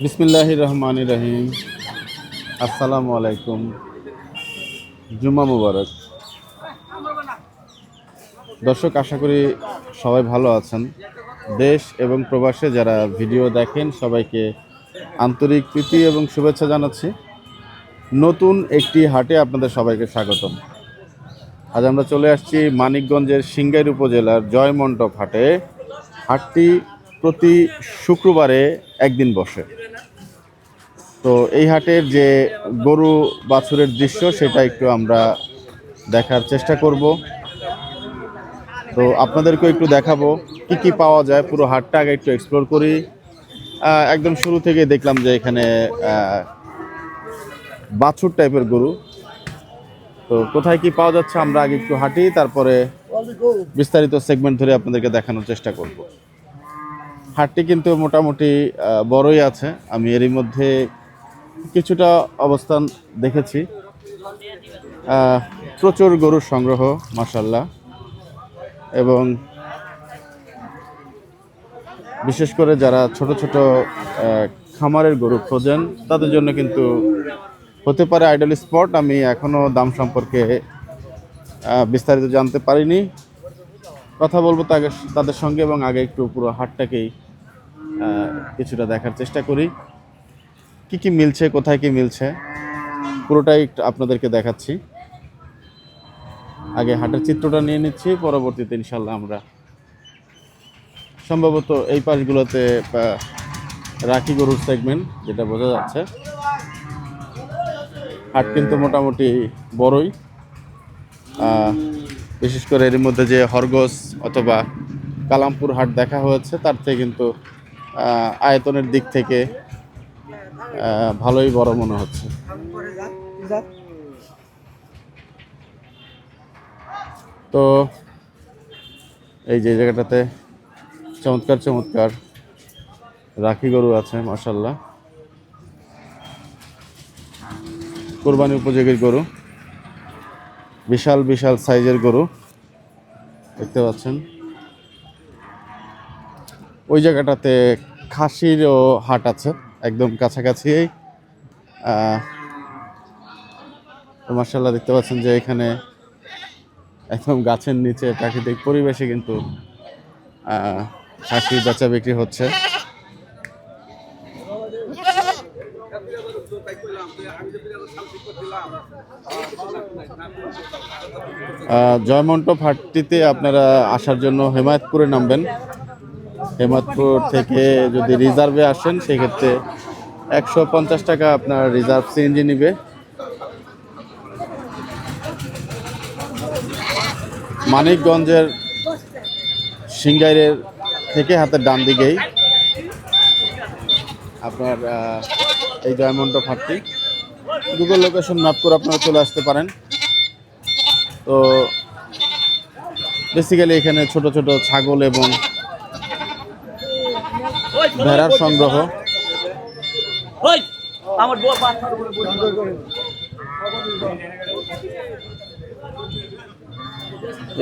বিসমিল্লাহির রহমানির রহিম। আসসালামু আলাইকুম। জুম্মা মুবারক। দর্শক, আশা করি সবাই ভালো আছেন। দেশ এবং প্রবাসে যারা ভিডিও দেখেন সবাইকে আন্তরিক প্রীতি এবং শুভেচ্ছা জানাচ্ছি। নতুন একটি হাটে আপনাদের সবাইকে স্বাগতম। আজ আমরা চলে আসছি মানিকগঞ্জের সিংগাইর উপজেলার জয়মণ্ডপ হাটে। হাটটি প্রতি শুক্রবারে একদিন বসে। তো এই হাটের যে গরু বাছুরের দৃশ্য সেটা একটু আমরা দেখার চেষ্টা করব। তো আপনাদেরকেও একটু দেখাবো কি কি পাওয়া যায়। পুরো হাটটা আগে একটু এক্সপ্লোর করি। একদম শুরু থেকে দেখলাম যে এখানে বাছুর টাইপের গরু। তো কোথায় কি পাওয়া যাচ্ছে আমরা আগে একটু হাঁটি, তারপরে বিস্তারিত সেগমেন্ট ধরে আপনাদেরকে দেখানোর চেষ্টা করব। হাটটি কিন্তু মোটামুটি বড়ই আছে। আমি এরই মধ্যে কিছুটা অবস্থান দেখেছি। প্রচুর গরুর সংগ্রহ মাশাআল্লাহ, এবং বিশেষ করে যারা ছোট ছোট খামারের গরু খোঁজেন তাদের জন্য কিন্তু হতে পারে আইডল স্পট। আমি এখনও দাম সম্পর্কে বিস্তারিত জানতে পারিনি। কথা বলবো তাদের সঙ্গে, এবং আগে একটু পুরো হাটটাকেই কিছুটা দেখার চেষ্টা করি। কি কি মিলছে, কোথায় কি মিলছে, পুরোটাই একটু আপনাদেরকে দেখাচ্ছি। আগে হাটের চিত্রটা নিয়ে নিচ্ছি, পরবর্তীতে ইনশাল্লাহ আমরা সম্ভবত এই পাশগুলোতে রাখি গরুর সেগমেন্ট যেটা বোঝা যাচ্ছে। হাট কিন্তু মোটামুটি বড়ই। বিশেষ করে এর মধ্যে যে হরগোস অথবা কালামপুর হাট দেখা হয়েছে তার থেকে কিন্তু আয়তনের দিক থেকে ভালোই বড় মনে হচ্ছে। তো এই যে জায়গাটাতে চমৎকার চমৎকার রাখি গরু আছে মাশাআল্লাহ। কোরবানি উপযোগী গরু, বিশাল বিশাল সাইজের গরু দেখতে পাচ্ছেন। ওই জায়গাটাতে খাসিরও হাট আছে একদম কাছাকাছি। মাশাআল্লাহ দেখতে পাচ্ছেন যে এখানে একদম গাছের নিচে প্রাকৃতিক পরিবেশে কিন্তু খাসি বেচা বিক্রি হচ্ছে। জয়মণ্ডপ হাটটিতে আপনারা আসার জন্য হেমায়তপুরে নামবেন। হেমায়তপুর থেকে যদি রিজার্ভে আসেন সেক্ষেত্রে 150 টাকা আপনার রিজার্ভ সিএনজি নিবে। মানিকগঞ্জের সিংগাইরের থেকে হাতের ডান দিকেই আপনার এই জয়মণ্ডপ হাটটি। গুগল লোকেশন ম্যাপ করে আপনারা চলে আসতে পারেন। তো বেসিক্যালি এখানে ছোট ছোট ছাগল এবং ভেড়ার সংগ্রহ।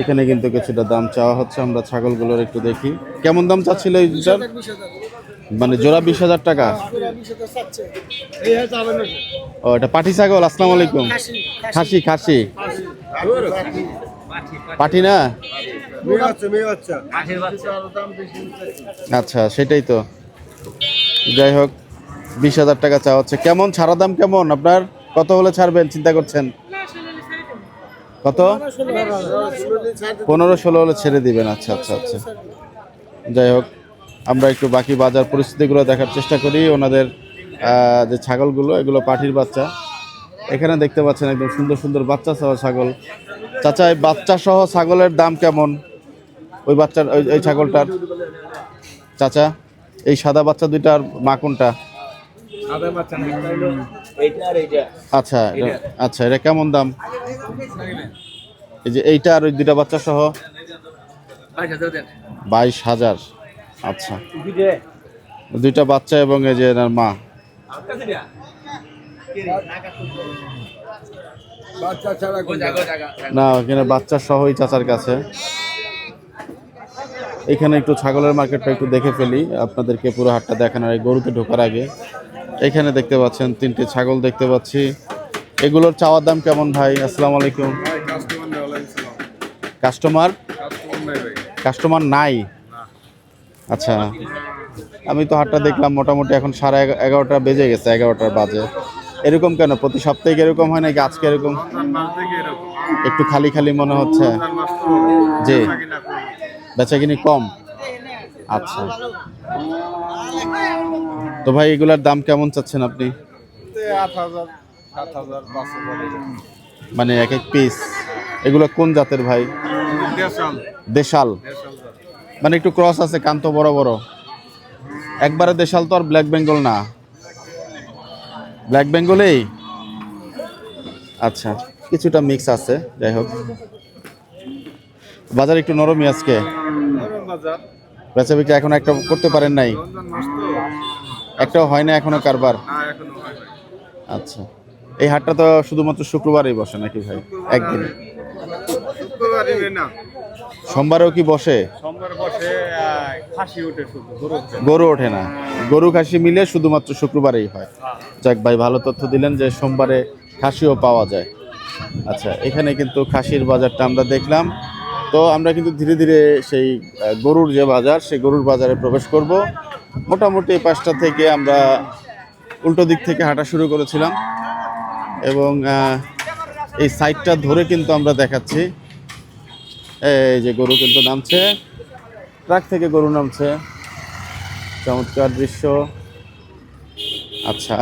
এখানে কিন্তু কিছুটা দাম চাওয়া হচ্ছে। আমরা ছাগলগুলোর একটু দেখি কেমন দাম চাচ্ছিল এই দুটার। মানে জোড়া 20,000 টাকা। ও, এটা পাঠি ছাগল। আসসালামু আলাইকুম। খাসি খাসি পাঠি না? আচ্ছা, সেটাই তো। যাই হোক, 20,000 টাকা চাওয়া হচ্ছে। কেমন ছাড়া দাম কেমন আপনার? কত হলে ছাড়বেন চিন্তা করছেন? কত? 15-16 হলে ছেড়ে দিবেন। আচ্ছা আচ্ছা আচ্ছা। যাই হোক, আমরা একটু বাকি বাজার পরিস্থিতিগুলো দেখার চেষ্টা করি। ওনাদের যে ছাগলগুলো, এগুলো পাঠির বাচ্চা। এখানে দেখতে পাচ্ছেন একদম সুন্দর সুন্দর বাচ্চা সহ ছাগল। চাচা, এই বাচ্চা সহ ছাগলের দাম কেমন? ওই বাচ্চার ওই ছাগলটার চাচা, এই সাদা বাচ্চা দুইটার মা কোনটা? আচ্ছা আচ্ছা, এটা কেমন দাম? এই যে এইটা আর ওই দুইটা বাচ্চা সহ 22,000। আচ্ছা, দুইটা বাচ্চা এবং এই যে এনার মা। না, এখানে বাচ্চা সহই চাচার কাছে। এখানে একটু ছাগলের মার্কেটটা একটু দেখে ফেলি আপনাদেরকে, পুরো হাটটা দেখানোর, এই গরুতে ঢোকার আগে। এখানে দেখতে পাচ্ছেন 3টি ছাগল দেখতে পাচ্ছি। এগুলোর চাওয়ার দাম কেমন ভাই? আসসালামু আলাইকুম। কাস্টমার কাস্টমার নাই? আচ্ছা, আমি তো হাটটা দেখলাম মোটামুটি এখন 11:30 বেজে গেছে, 11টার বাজে। এরকম কেন? প্রতি সপ্তাহে এরকম হয় নাকি আজকে এরকম একটু খালি খালি মনে হচ্ছে? জি, বেচাকিনি কম। আচ্ছা, তো ভাই এগুলার দাম কেমন চাচ্ছেন আপনি? 8,000, 7,000, 5,000। মানে এক এক পিস? এগুলো কোন জাতের ভাই? দেশাল, দেশাল? দেশাল জাত। মানে একটু ক্রস আছে, কান তো বড় বড়। একবারে দেশাল তো আর ব্ল্যাক বেঙ্গল না? ব্ল্যাক বেঙ্গলেই? আচ্ছা, কিছুটা মিক্স আছে। যাই হোক, বাজার একটু নরমই আজকে। নরম বাজার। বেচা বিক্রি এখন একটা করতে পারেন নাই? রমজান মাস তো। একটাও হয় না এখনো কারবার? না, এখনো হয় নাই। আচ্ছা, এই হাটটা তো শুধুমাত্র শুক্রবারই বসে নাকি ভাই? একদিন? শুক্রবারই না, সোমবারেও কি বসে? সোমবার বসে খাসি ওঠে শুধু, গরু ওঠে না। গরু ওঠে না? গরু খাসি মিলে শুধুমাত্র শুক্রবারেই হয়। যাক ভাই, ভালো তথ্য দিলেন যে সোমবারে খাসিও পাওয়া যায়। আচ্ছা, এখানে কিন্তু খাসির বাজারটা আমরা দেখলাম। তো আমরা কিন্তু ধীরে ধীরে সেই গরুর যে বাজার, সেই গরুর বাজারে প্রবেশ করব। মোটামুটি 5টা থেকে আমরা উল্টো দিক থেকে হাঁটা শুরু করেছিলাম এবং এই সাইডটা ধরে কিন্তু আমরা দেখাচ্ছি। এই যে গরু কিন্তু নামছে, ট্রাক থেকে গরু নামছে, চমৎকার দৃশ্য। আচ্ছা,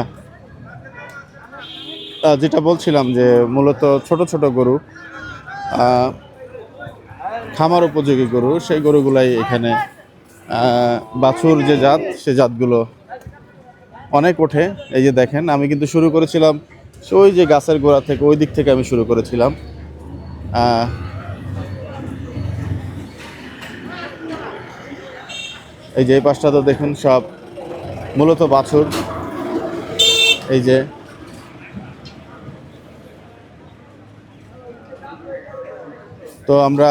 যেটা বলছিলাম যে মূলত ছোট ছোট গরু, খামার উপযোগী গরু, সেই গরুগুলাই এখানে বাছুর যে জাত, সে জাতগুলো অনেক ওঠে। এই যে দেখেন, আমি কিন্তু শুরু করেছিলাম ওই যে গাছের গোড়া থেকে, ওই দিক থেকে আমি শুরু করেছিলাম। এই যে এই পাশটা তো দেখুন সব মূলত বাছুর। এই যে তো আমরা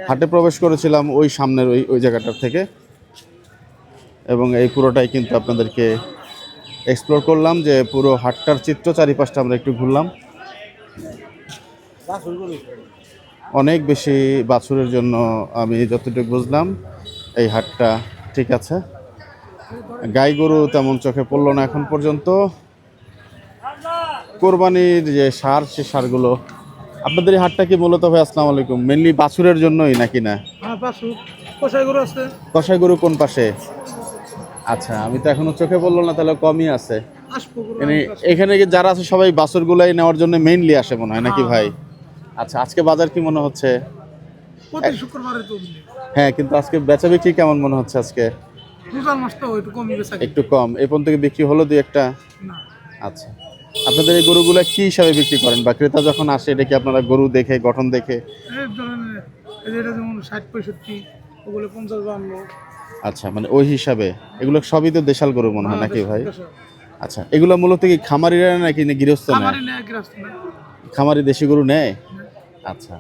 হাটে প্রবেশ করেছিলাম ওই সামনের ওই জায়গাটার থেকে, এবং এই পুরোটাই কিন্তু আপনাদেরকে এক্সপ্লোর করলাম, যে পুরো হাটটার চিত্র চারিপাশটা আমরা একটু ঘুরলাম। অনেক বেশি বাছুরের জন্য আমি যতটুকু বুঝলাম এই হাটটা ঠিক আছে। গাই গরু তেমন চোখে পড়লো না এখন পর্যন্ত। কোরবানির যে সার, সে সারগুলো। আপনাদের এই হাটটা কি মূলত ভাই, আসসালামু আলাইকুম, মেনলি বাছুরের জন্যই নাকি না? হ্যাঁ, বাছুর, কষাই গরু আছে। কষাই গরু কোন পাশে? আচ্ছা, আমি তো এখনো চোখে পড়লো না, তাহলে কমই আছে। এখানে কি যারা আছে সবাই বাছুরগুলাই নেওয়ার জন্য মেইনলি আসে মনে হয় নাকি ভাই? আচ্ছা, আজকে বাজার কি মনে হচ্ছে? প্রতি শুক্রবারে তো হ্যাঁ, কিন্তু আজকে বেচা বিক্রি কেমন মনে হচ্ছে আজকে? রোজার মাস তো একটু কমই বেচা একটু কম। এই পর্যন্ত কি বিক্রি হলো দুই একটা? না। আচ্ছা, আপনাদের এই গরুগুলা কি হিসাবে বিক্রি করেন, বা ক্রেতা যখন আসে এটা কি আপনারা গরু দেখে, গঠন দেখে? এই ধরেন, এটা যেমন 60-65, ওগুলো 50-52। আচ্ছা, মানে ওই হিসাবে। এগুলো সবই তো দেশাল গরু মনে হয় নাকি ভাই? আচ্ছা, এগুলো মূলত কি খামারিরা নাকি গৃহস্থ নেয়? খামারি নেয়, গৃহস্থ নেয়। খামারি দেশি গরু নেয়? আচ্ছা,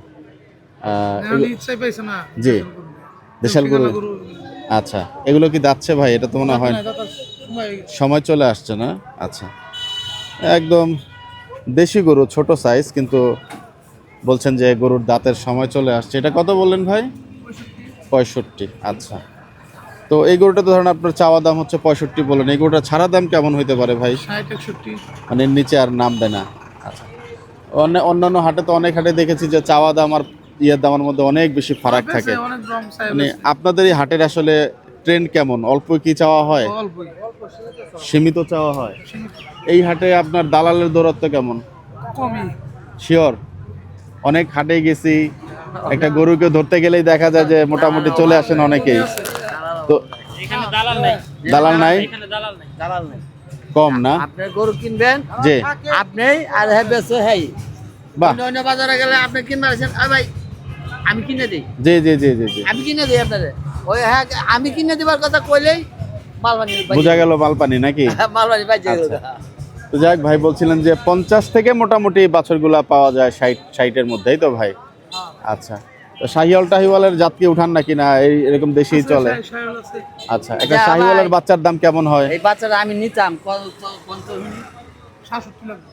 ইচ্ছাই পাইছে না। জি, দেশাল গরু। আচ্ছা, এগুলো কি দাচ্ছে ভাই? এটা তো মনে হয় সময় চলে আসছে না? আচ্ছা, একদম দেশি গরু, ছোট সাইজ, কিন্তু বলছেন যে গরুর দাঁতের সময় চলে আসছে। এটা কত বললেন ভাই? 65। আচ্ছা, তো এই গরুটা তো ধরেন আপনার চাওয়া দাম হচ্ছে 65 বলেন, এই গরুটা ছাড়া দাম কেমন হইতে পারে ভাই? 60-61। মানে এর নিচে আর নামবে না? আচ্ছা, অন্যান্য হাটে তো অনেক হাটে দেখেছি যে চাওয়া দাম আর ইয়ের দামের মধ্যে অনেক বেশি ফারাক থাকে। মানে আপনাদের এই হাটের আসলে ট্রেন্ড কেমন? অল্প কি চাওয়া হয়? সীমিত চাওয়া হয়? এই হাটে আপনার দালালের দৌরাত্ম্য কেমন? কমই। শিওর? অনেক হাটে গেছি, একটা গরুকে ধরতে গেলেই দেখা যায় যে মোটামুটি চলে আসেন অনেকেই। তো এখানে দালাল নাই। দালাল নাই? এখানে দালাল নাই। দালাল নাই। কম না? আপনি গরু কিনবেন, জি, আপনি আর হ্যাঁ বেচে হ্যাঁ। বাহ, অন্য বাজারে গেলে আপনি কিনতে আসেন, ভাই আমি কিনে দিই, জি জি জি জি জি, আমি কিনে দিই আপনারে। ওই হ্যাঁ, আমি কিনে দিবার কথা কইলেই মালবানি বোঝা গেল মালপানি নাকি? মালবানি বাইজে গেল। আচ্ছা। তো যাক ভাই, বলছিলেন যে 50 থেকে মোটামুটি বাছুরগুলা পাওয়া যায় 60-60-এর মধ্যেই তো ভাই? আচ্ছা, তো শাহিওয়াল টাহিওয়ালের জাত কি উঠান নাকি না এরকম দেশি চলে? শাহিওয়াল আছে। আচ্ছা, একটা যা শাহিওয়ালের ভাই। বাচ্চার দাম কেমন হয়? এই বাচ্চাটা আমি নিতাম কত 67 লাগবে।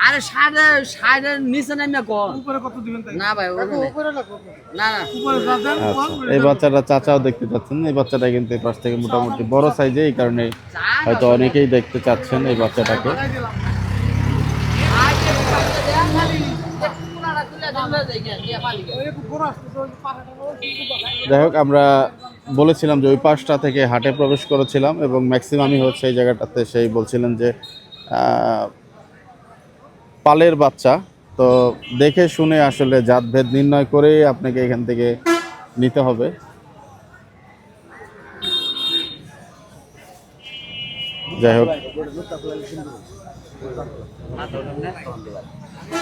আরে ষাটের নিচে নামে কম। উপরে কত দিবেন তাই? না ভাই ওখানে উপরে লাগবে। না না উপরে যা দেন, আচ্ছা, এই বাচ্চাটা চাচাও দেখতে চাচ্ছেন। এই বাচ্চাটা কিন্তু এই পাশ থেকে মোটামুটি বড় সাইজে, এই কারণে হয়তো অনেকেই দেখতে চাচ্ছেন এই বাচ্চাটাকে। যাই হোক, আমরা বলেছিলাম যে ওই পাশটা থেকে হাটে প্রবেশ করেছিলাম এবং ম্যাক্সিমামই হচ্ছে এই জায়গাটাতে সেই বলছিলেন যে পালের বাচ্চা। তো দেখে শুনে আসলে জাতভেদ নির্ণয় করে আপনাকে এখান থেকে নিতে হবে। যাই হোক,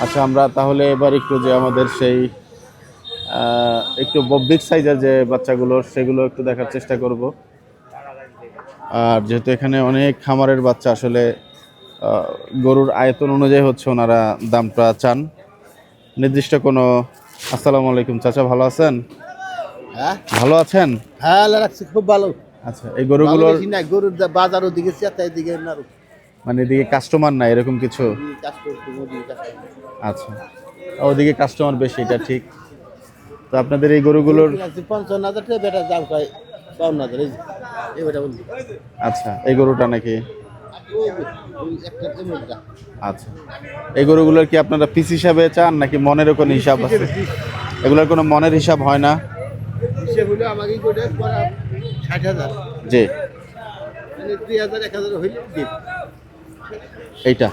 আচ্ছা আমরা তাহলে এবার একটু যে আমাদের সেই একটু বিগ সাইজের যে বাচ্চাগুলো সেগুলো একটু দেখার চেষ্টা করব। আর যেহেতু এখানে অনেক খামারের বাচ্চা আসলে গরুর আয়তন অনুযায়ী হচ্ছে ওনারা দামটা চান নির্দিষ্ট কোনো। আসসালামু আলাইকুম চাচা, ভালো আছেন? হ্যাঁ ভালো আছেন? হ্যাঁ রাখছি, খুব ভালো। আচ্ছা, এই গরুগুলোর না গরুর বাজার ওদিকে চেতা, এদিকে না মানে এদিকে কাস্টমার নাই এরকম কিছু? কাজ করতে ওদিকে কাজ করতে। আচ্ছা, ওদিকে কাস্টমার বেশি, এটা ঠিক। তো আপনাদের এই গরুগুলোর 55,000 টাকা বেটা দাম কয় 52,000, এই বেটা বললি আচ্ছা, এই গরুটা নাকি? ওই একটা এমনটা আচ্ছা, এই গরুগুলোর কি আপনারা পিস হিসাবে চান নাকি মনের কোনো হিসাব আছে? এগুলোর কোনো মনের হিসাব হয় না? হিসেব হলো আমাকে গোটা করা 60,000, জি, মানে 2,000 1,000 হইলে দিন। এইটা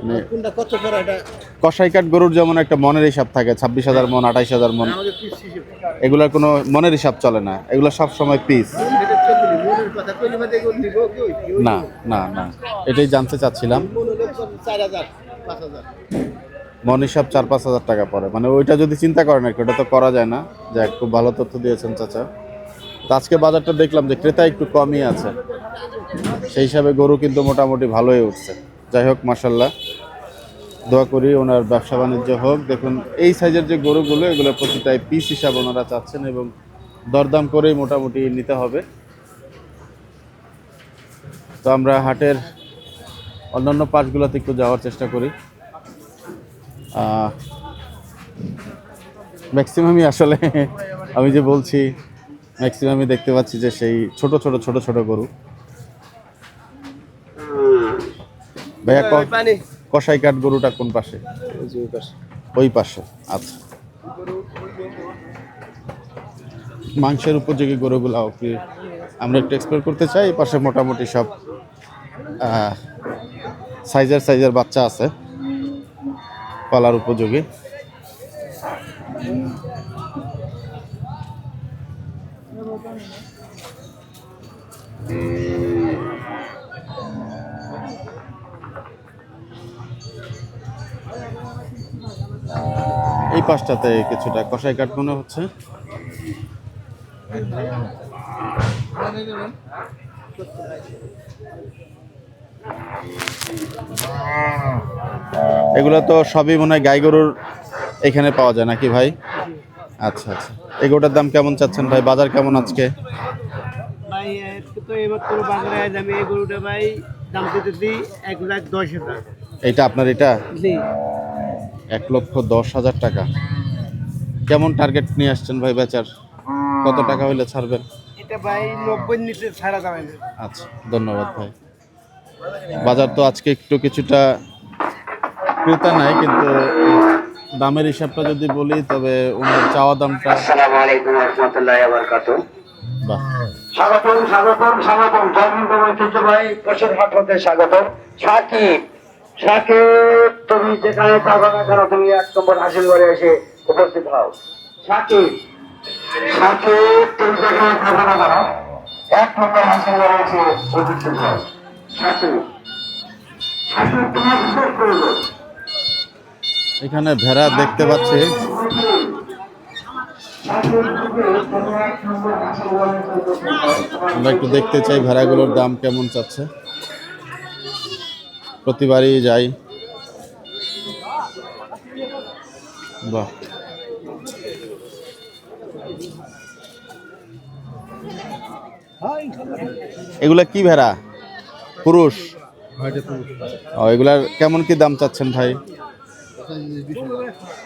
মানে কোনটা কত করা এটা কসাই কাঠ গরুর যেমন একটা মনের হিসাব থাকে, 26,000 মন 28,000 মন, আমাদের পিস হিসেব এগুলোর কোনো মনের হিসাব চলে না, এগুলো সব সময় পিস। এটা চলবে মনের কথা কইলে মানে এগুলো নিব কি না না না, এটাই জানতে চাচ্ছিলাম। মন হলো 4,000 5,000। মন হিসাব 4-5 হাজার টাকা পড়ে, মানে ওইটা যদি চিন্তা করেন আর কি, ওটা তো করা যায় না। যাক, খুব ভালো তথ্য দিয়েছেন চাচা। তো আজকে বাজারটা দেখলাম যে ক্রেতা একটু কমই আছে, সেই হিসাবে গরু কিন্তু মোটামুটি ভালোই উঠছে। যাই হোক, মাশাল্লাহ, দোয়া করি ওনার ব্যবসা বাণিজ্য হোক। দেখুন এই সাইজের যে গরুগুলো, এগুলো প্রতিটাই পিস হিসাব ওনারা চাচ্ছেন এবং দরদাম করেই মোটামুটি নিতে হবে। তো আমরা হাটের অন্যান্য পাশগুলোতে একটু যাওয়ার চেষ্টা করি। ম্যাক্সিমামই আসলে আমি যে বলছি, ম্যাক্সিমামই দেখতে পাচ্ছি যে সেই ছোট ছোট গরু। ভাইয়া কসাই কাঠ গরুটা কোন পাশে? ওই পাশে। আচ্ছা, মাংসের উপযোগী গরুগুলো আমরা একটু এক্সপ্লোর করতে চাই। এই পাশে মোটামুটি সব সাইজের বাচ্চা আছে পালার উপযোগী। এই পাশটাতে কিছুটা কসাই কাঠ মনে হচ্ছে। এগুলো তো সবই মনে হয় গাই গরুর এখানে পাওয়া যায় নাকি ভাই? আচ্ছা আচ্ছা, এই গরুটার দাম কেমন চাচ্ছেন ভাই? বাজার কেমন আজকে? ভাই আজকে তো এবার তোর বাজারে আজ আমি এই গরুটা ভাই দাম দিতেছি 1,10,000। এইটা আপনার? এটা জি 1,10,000 টাকা। কেমন টার্গেট নিয়ে আসছেন ভাই বেচার? কত টাকা হইলে ছাড়বেন? এটা ভাই 90 নিচে ছাড়া যাবে না। আচ্ছা, ধন্যবাদ ভাই। বাজার তো আজকে একটু কিছুটা ক্রেতা নাই, কিন্তু দামের হিসাবটা যদি বলি তবে ওনার চাওয়া দামটা। আসসালামু আলাইকুম ওয়া রাহমাতুল্লাহি ওয়া বারাকাতুহু। বাহ, স্বাগতম জয়মিন্দ ঐতিহ্যবাহী পশুর হাট হতে স্বাগতম। সাকিব তুমি যেখানে থাকো না কেন, তুমি 1 নম্বর হাসিল করে এসে উপস্থিত হও। সাকিব তুমি যেখানে থাকো না কেন 1 নম্বর হাসিল করে এসে উপস্থিত হও। সাকিব তোমার বিশেষ প্রয়োজন। এখানে ভেড়া দেখতে পাচ্ছি। আমরা একটু দেখতে চাই ভেড়াগুলোর দাম কেমন চাচ্ছে। প্রতিবারই যাই। বাহ, এগুলা কি ভেড়া? পুরুষ? ও, এগুলার কেমন কি দাম চাচ্ছেন ভাই?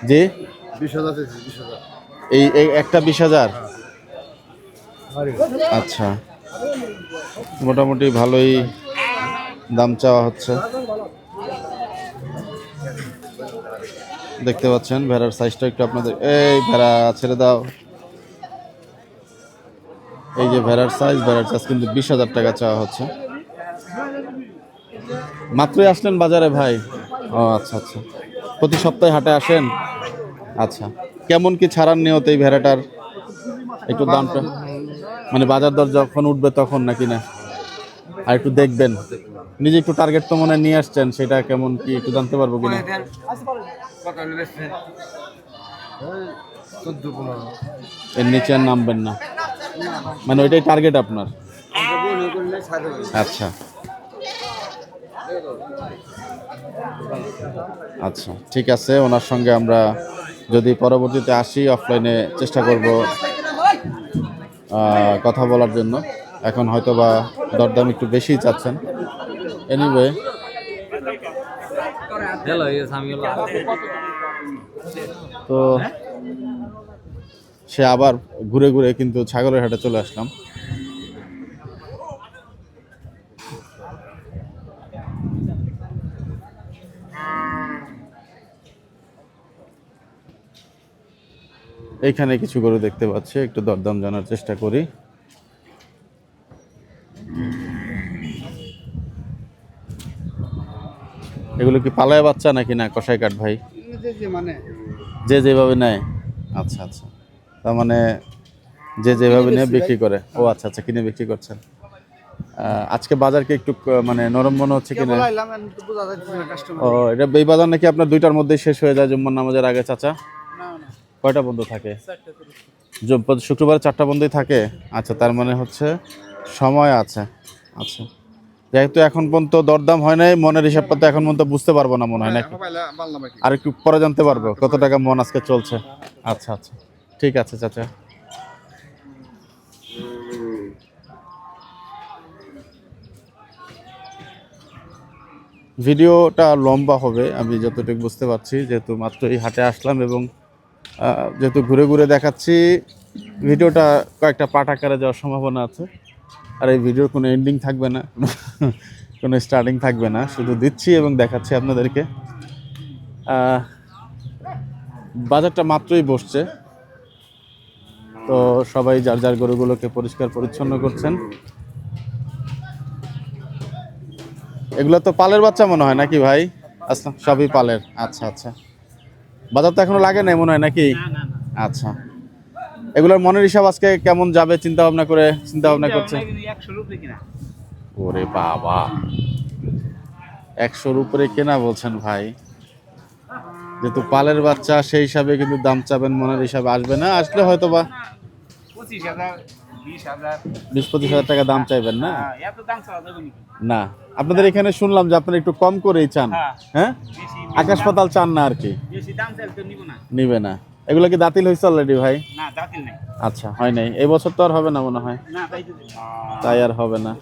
জি, 20,000। এই একটা 20,000। আচ্ছা, মোটামুটি ভালোই দাম চাওয়া হচ্ছে। দেখতে পাচ্ছেন ভেড়ার সাইজটা একটু আপনাদের, এই ভেড়া ছেড়ে দাও। এই যে ভেড়ার সাইজ কিন্তু 20,000 টাকা চাওয়া হচ্ছে। মাত্রই আসলেন বাজারে ভাই? ও আচ্ছা আচ্ছা, প্রতি সপ্তাহে হাটে আসেন? আচ্ছা, কেমন কি ছাড়ার নিয়ত এই ভেড়াটার একটু দামটা, মানে বাজার দর যখন উঠবে তখন নাকি না? আর একটু দেখবেন, নিজে একটু টার্গেট তো মনে হয় নিয়ে আসছেন, সেটা কেমন কি একটু জানতে পারবো কিনা? এর নিচে আর নামবেন না, মানে ওইটাই টার্গেট আপনার? আচ্ছা আচ্ছা, ঠিক আছে। ওনার সঙ্গে আমরা যদি পরবর্তীতে আসি অফলাইনে চেষ্টা করব কথা বলার জন্য। এখন হয়তো বা দরদাম একটু বেশি চাচ্ছেন। এনিওয়ে, তো সে আবার ঘুরে ঘুরে কিন্তু ছাগলের হাটে চলে আসলাম। এইখানে কিছু গরু দেখতে পাচ্ছি, একটু দরদাম জানার চেষ্টা করি। এগুলো কি পালায় বাচ্চা নাকি না কসাই কাঠ ভাই? মানে যে যেভাবে নেয়। আচ্ছা আচ্ছা, তার মানে যে যেভাবে নিয়ে বিক্রি করে। ও আচ্ছা আচ্ছা, কিনে বিক্রি করছেন। আজকে বাজার কি একটু মানে নরম মনে হচ্ছে কিনা? ও, এটা এই বাজার নাকি আপনার 2টার মধ্যেই শেষ হয়ে যায় জুম্মার নামাজের আগে চাচা? কয়টা বন্ধ থাকে? শুক্রবার 4টা বন্ধই থাকে। আচ্ছা, তার মানে হচ্ছে সময় আছে। আচ্ছা, যেহেতু এখন পর্যন্ত দরদাম হয় নাই, মনের হিসাবটা তো এখন পর্যন্ত বুঝতে পারবো না মনে হয় নাকি? আর একটু পরে জানতে পারবো কত টাকা মন আজকে চলছে। আচ্ছা আচ্ছা, ঠিক আছে চাচা। ভিডিওটা লম্বা হবে আমি যতটুকু বুঝতে পারছি, যেহেতু মাত্র এই হাটে আসলাম এবং যেহেতু ঘুরে ঘুরে দেখাচ্ছি, ভিডিওটা কয়েকটা পার্ট আকারে যাওয়ার সম্ভাবনা আছে। আর এই ভিডিওর কোনো এন্ডিং থাকবে না, কোনো স্টার্টিং থাকবে না, শুধু দিচ্ছি এবং দেখাচ্ছি আপনাদেরকে। বাজারটা মাত্রই বসছে, তো সবাই যার যার গরুগুলোকে পরিষ্কার পরিচ্ছন্ন করছেন। এগুলো তো পালের বাচ্চা মনে হয় নাকি ভাই? আচ্ছা, সবই পালের। আচ্ছা আচ্ছা, বাজার তো এখনো লাগে নাই মনে হয় নাকি? আচ্ছা, এগুলোর মনের হিসাব আজকে কেমন যাবে চিন্তা ভাবনা করছে? ওরে বাবা, 100-র উপরে কেনা বলছেন ভাই? যেহেতু পালের বাচ্চা সেই হিসাবে কিন্তু দাম চাবেন, মনের হিসাবে আসবে না। আসলে হয়তো বা 20-25 হাজার টাকা দাম চাইবেন না? না, আপনাদের এখানে শুনলাম যে আপনারা একটু কম করেই চান। হ্যাঁ, আকাশ পাতাল চান না আর কি? নিবে না। এগুলো কি দাঁতিল হয়েছে অলরেডি ভাই? আচ্ছা, হয় নাই এই বছর, তো আর হবে না মনে হয়। তাই আর হবে না,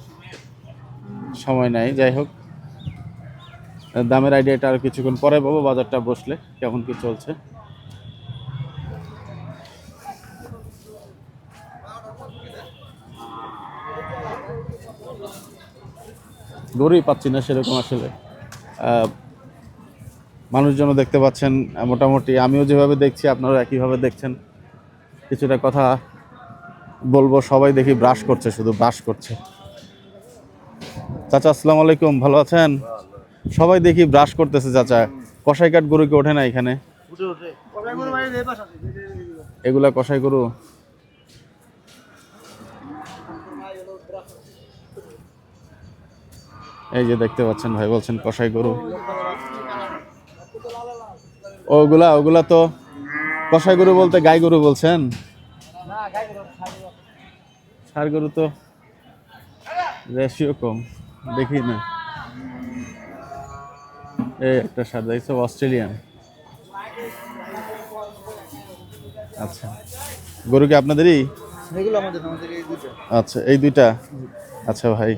সময় নাই। যাই হোক, দামের আইডিয়াটা আর কিছুক্ষণ পরে পাবো, বাজারটা বসলে কেমন কি চলছে। গরুই পাচ্ছি না সেরকম আসলে। মানুষজন দেখতে পাচ্ছেন মোটামুটি, আমিও যেভাবে দেখছি আপনারা একইভাবে দেখছেন। কিছুটা কথা বলবো, সবাই দেখি ব্রাশ করছে, শুধু ব্রাশ করছে। চাচা আসসালামু আলাইকুম, ভালো আছেন? সবাই দেখি ব্রাশ করতেছে চাচা। কসাই কাঠ গরু কি ওঠে না এখানে? এগুলা কসাই গরু? এই যে দেখতে পাচ্ছেন ভাই বলছেন কসাই গরু। ওগুলা তো কসাই গরু বলতে গাই গরু বলছেন? ষাঁড় গরু তো রেশিও কম, দেখি না। এই একটা ষাঁড় দেখছো, অস্ট্রেলিয়ান। আচ্ছা, গরু কি আপনাদেরই? এগুলো আমাদের আমাদের এই দুটো আচ্ছা এই দুইটা। আচ্ছা ভাই,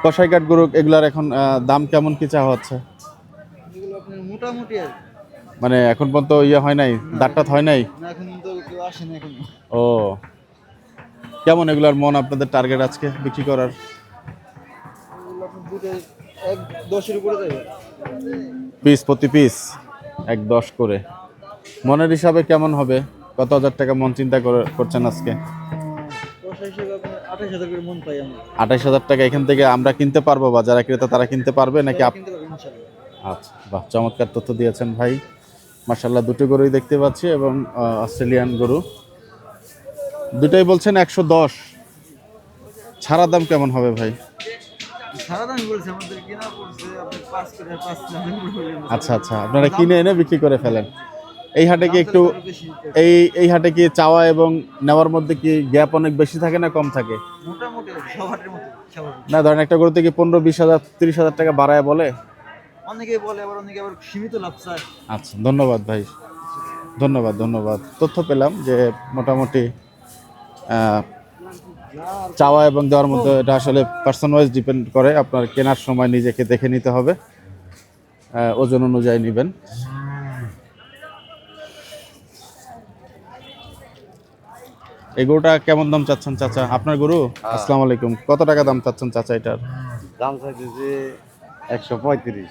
কসাইঘাট গরু এগুলার এখন দাম কেমন কি চাওয়া হচ্ছে? এগুলো আপনার মোটামুটি আর মানে এখন পর্যন্ত ইয়ে হয় নাই, দাঁতটাত হয় নাই? না, এখন তো কেউ আসে না এখন। ও, কেমন এগুলার মন আপনাদের টার্গেট আজকে বিক্রি করার? এগুলো আপনার দুটো 1-10-এর উপরে যাবে। পিস প্রতি পিস 1-10 করে। মনের হিসাবে কেমন হবে? কত হাজার টাকা মন চিন্তা করছেন আজকে? পয়সা হিসেবে আপনার 28,000 করে মন পাই আমরা। 28,000 টাকা এখান থেকে আমরা কিনতে পারবো, বা যারা ক্রেতা তারা কিনতে পারবে নাকি? কিনতে পারবেন ইনশাআল্লাহ। আচ্ছা, বাহ, চমৎকার তথ্য দিয়েছেন ভাই। মাশাআল্লাহ, দুটো গরুই দেখতে পাচ্ছি এবং অস্ট্রেলিয়ান গরু দুটোই বলছেন 110। ছাড়া দাম কেমন হবে ভাই? সারা দাম বলছে আমাদের কেনা পড়ছে আপনার 5 করে 5 টাকা। আচ্ছা আচ্ছা, আপনারা কিনে এনে বিক্রি করে ফেলেন। এই হাটে কি একটু এই হাটে কি চাওয়া এবং নেওয়ার মধ্যে কি গ্যাপ অনেক বেশি থাকে না কম থাকে? মোটামুটি সবারের মতো স্বাভাবিক। না, ধরেন একটা গরুতে কি 15-20 হাজার 30,000 টাকা বাড়ায় বলে? অনেকেই বলে, আবার অনেকে আবার সীমিত লাভ চায়। আচ্ছা, ধন্যবাদ ভাই, ধন্যবাদ ধন্যবাদ। তথ্য পেলাম যে মোটামুটি চাওয়া এবং দেওয়ার মধ্যে এটা আসলে পার্সন ওয়াইজ ডিপেন্ড করে। আপনার কেনার সময় নিজেকে দেখে নিতে হবে, ওজন অনুযায়ী নেবেন। এই গরুটা কেমন দাম চাচ্ছেন চাচা? আপনার গরু? আসসালামু আলাইকুম। কত টাকা দাম চাচ্ছেন চাচা এটার? দাম চাইতেছে 135।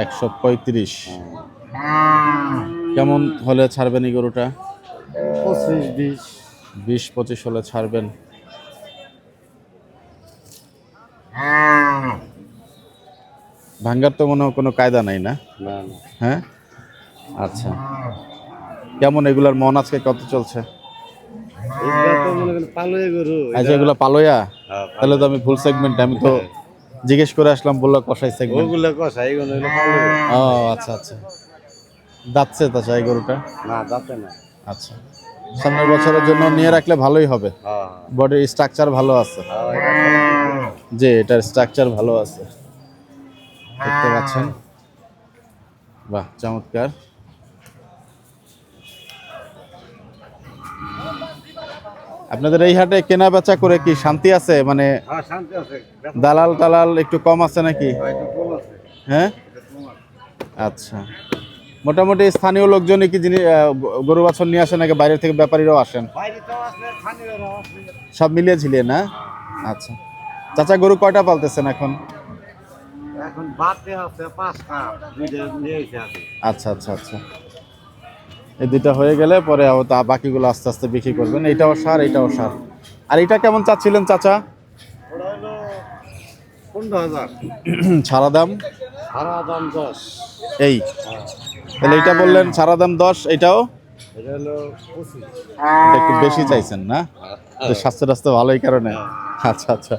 135। কেমন হলে ছাড়বেন এই গরুটা? 25-20। 20-25 হলে ছাড়বেন। ভাঙ্গার তো মনে হয় কোনো কায়দা নাই না? না না, হ্যাঁ, আচ্ছা। কেমন এগুলার মন আজকে কত চলছে? এটা তো মনে করেন পালুয়ে গরু। আচ্ছা, এগুলা পালোয়া? হ্যাঁ, তাহলে তো আমি ভুল সেগমেন্ট, আমি তো জিজ্ঞেস করে আসলাম, বললো কষাই সেগমেন্ট। ওগুলো কষা, এগুলো হলো পালুয়ে। ও আচ্ছা আচ্ছা, দাঁতছে তাছা এই গরুটা? না, যাতে না। আচ্ছা, সামনের বছরের জন্য নিয়ে রাখলে ভালোই হবে। হ্যাঁ বডির স্ট্রাকচার ভালো আছে। যে এটার স্ট্রাকচার ভালো আছে, দেখতে পাচ্ছেন। বাহ, চমৎকার। আপনাদের এই হাটে কেনা বেচা করে কি শান্তি আছে? মানে হ্যাঁ, শান্তি আছে। দালাল টালাল একটু কম আছে নাকি? একটু কম আছে। হ্যাঁ, আচ্ছা। মোটামুটি স্থানীয় লোকজনই কি যিনি গরু বাছর নিয়ে আসেন নাকি বাইরে থেকে ব্যাপারীরাও আসেন? বাইরে তো আসলে স্থানীয়রা আসলে। সব মিলিয়ে ঝিলিয়ে না? আচ্ছা, চাচা গরু কয়টা পালতেছেন এখন? এখন বাতে আছে 5টা, 2টা নিয়ে এসে আছে। আচ্ছা আচ্ছা আচ্ছা, এই দুইটা হয়ে গেলে পরে তা বাকিগুলো আস্তে আস্তে বিক্রি করবেন। এইটাও সার, এইটাও সার। আর এটা কেমন চাচ্ছিলেন চাচা? ওটা হলো 15,000। ছাড়া দাম? সারা দাম 10। এই তাহলে এইটা বললেন ছাড়া দাম 10, এটাও এটা হলো 25। এটা একটু বেশি চাইছেন না? তো স্বাস্থ্য টাস্থ্য ভালো এই কারণে? আচ্ছা আচ্ছা,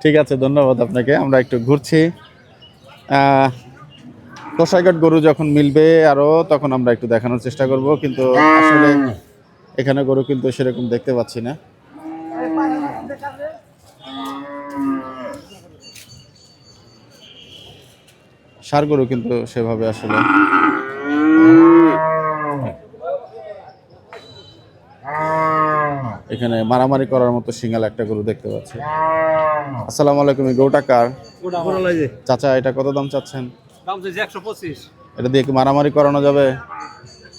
ঠিক আছে, ধন্যবাদ আপনাকে। আমরা একটু ঘুরছি। কসাইঘাট গরু যখন মিলবে আরো, তখন আমরা একটু দেখানোর চেষ্টা করব, কিন্তু আসলে এখানে গরু কিন্তু সেরকম দেখতে পাচ্ছি না। ষাঁড় গরু কিন্তু সেভাবে আসলে এখানে মারামারি করার মতো সিঙ্গাল একটা গরু দেখতে পাচ্ছি। আসসালামু আলাইকুম, এই গরুটা কার? চাচা, এটা কত দাম চাচ্ছেন? দাম চাইছে 125। এটা দিয়ে কি মারামারি করানো যাবে?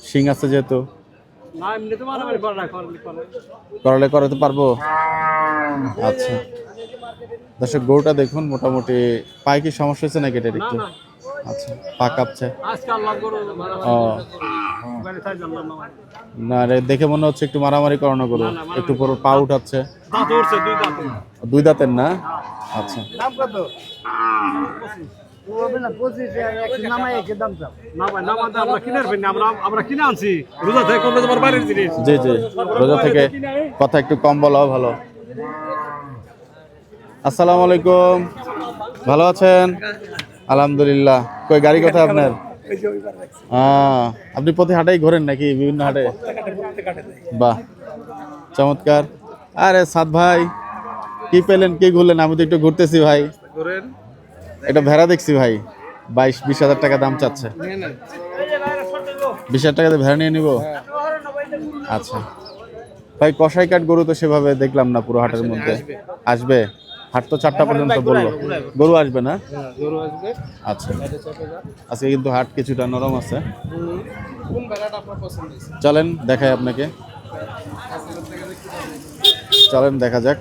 শিং আছে যেহেতু, না এমনি তো মারামারি করে না, করালে করাতে পারবো। আচ্ছা, দর্শক গরুটা দেখুন, মোটামুটি পায়ে কি সমস্যা হয়েছে নাকি এটা একটু? আচ্ছা, পা কাঁপছে। আজকাল লাভ গরু ও না রে, দেখে মনে হচ্ছে একটু মারামারি করানো গরু, একটু পর পা উঠাচ্ছে। দাঁত উঠছে, 2 দাঁত। 2 দাঁতের না? আচ্ছা, দাম কত? আমরা কিনে আনবেন না, আমরা কিনে আনছি রোজা থেকে, কোন তোমার বাড়ির জিনিস। জি জি, রোজা থেকে কথা একটু কম বলাও ভালো। আসসালামু আলাইকুম, ভালো আছেন? আলহামদুলিল্লাহ। কই গাড়ি কোথায় আপনার? আপনি প্রতি হাটেই ঘোরেন নাকি বিভিন্ন হাটে? বাহ, চমৎকার। আরে সাদ ভাই, কি পেলেন, কি ঘুরলেন? আমি তো একটু ঘুরতেছি ভাই। এটা ভেড়া দেখছি ভাই, 22-20 হাজার টাকা দাম চাচ্ছে। 20 হাজার টাকাতে ভেড়া নিয়ে নিব? আচ্ছা, ভাই কষাই কাঠ গরু তো সেভাবে দেখলাম না পুরো হাটের মধ্যে। আসবে? হাট তো 4টা পর্যন্ত বললো। গরু আসবে না? গরু আসবে। আচ্ছা, আজকে কিন্তু হাট কিছুটা নরম আছে। কোন বেলাটা আপনার পছন্দ হয়েছে? চলেন দেখাই আপনাকে, চলেন দেখা যাক।